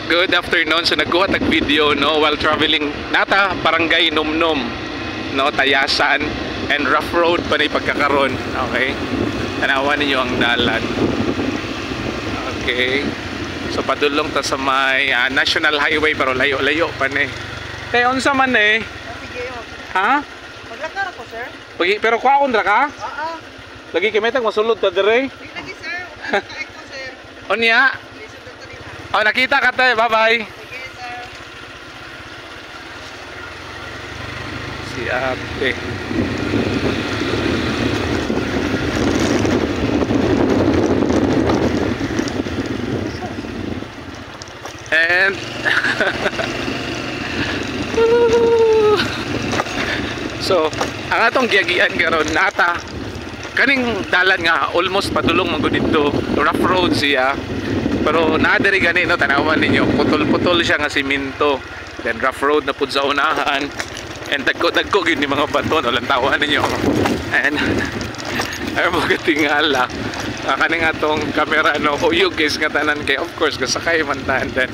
Good afternoon. So nagkuha tag video no while traveling nata barangay Numnum no Tayasan and rough road pa ni pagkakaron. Okay. Tanawan ninyo ang dalan. Okay. So padulong ta sa may National Highway pero layo-layo pa ni. Kay unsa man eh? Ha? Maglakar ako, sir. Pero kwaon ra ka? Oo. Lagi kay metag masulod ta dire. Lagi, sir. Kaek ko, sir. Unya? Oh, nakita ka tayo. Bye-bye. Sige, sir. Si ate. And so, ang atong giyagian karon nata kaning dalan nga almost padulong man gud dito. Rough road siya. Pero naadiri gani no tanawan ninyo, putol-putol siya nga simento. Then rough road na pud sa unahan. And dagko gid ni mga bato no lantawan ninyo. And ay mo katingala. Kaning atong camera no uyog guys nga tanan kay of course kasakay man tan then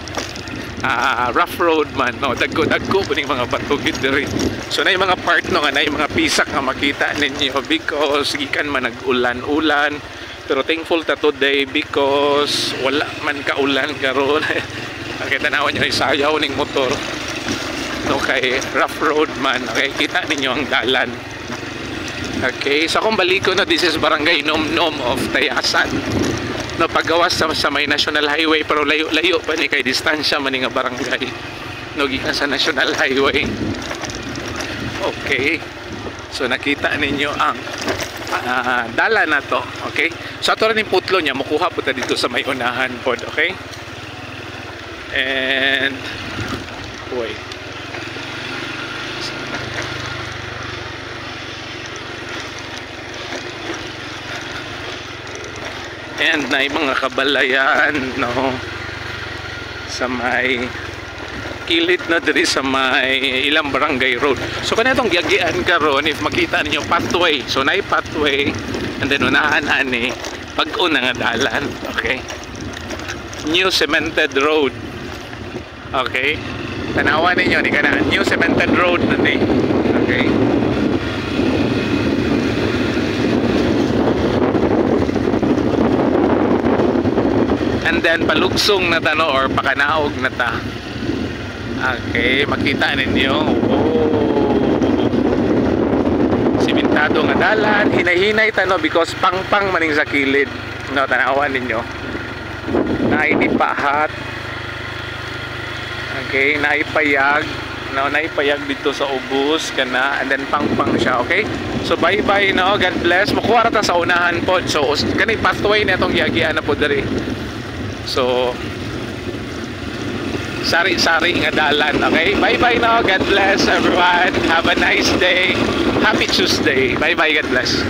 rough road man no dagko po ning mga bato gid diri. So na yung mga part no nga na yung mga pisak nga makita ninyo because gikan man nag-ulan-ulan. Pero thankful ta today because wala man kaulan karon. Nakita na nyo isayaw ning motor. No kay rough road man. Okay, kita ninyo ang dalan. Okay, so kung baliko na this is barangay Numnum of Tayasan. No paggawas sa may National Highway pero layo-layo pa ni kay distansya man nga barangay. No gikan sa National Highway. Okay. So nakita ninyo ang dala na to, okay? So ato rin yung putlo niya, makuha po ta dito sa may unahan pod, okay? And wait. And na yung mga kabalayan, no? Sa may kilit na diri sa may ilang barangay road. So kanitong giagian karon if makita ninyo pathway. So naay pathway and then unahan ani pag-una nga dalan, okay? New cemented road. Okay? Tanawan ninyo ni kana new cemented road na ni. Okay? And then palugsong na ta no or pakanaog na ta. Okay, makita ninyo. Oh. Simentado nga dalan, hinay-hinay tano because pang-pang maning sa kilid. No, tanawan ninyo. Nainipahat. Okay, naipayag. No, naipayag dito sa ubos kana and then pang-pang siya, okay? So bye-bye no, God bless. Makuha ra ta sa unahan pod. So kani pathway na itong giagian na pod diri. So sari-sari nga dalan. Okay? Bye-bye now. God bless everyone. Have a nice day. Happy Tuesday. Bye-bye. God bless.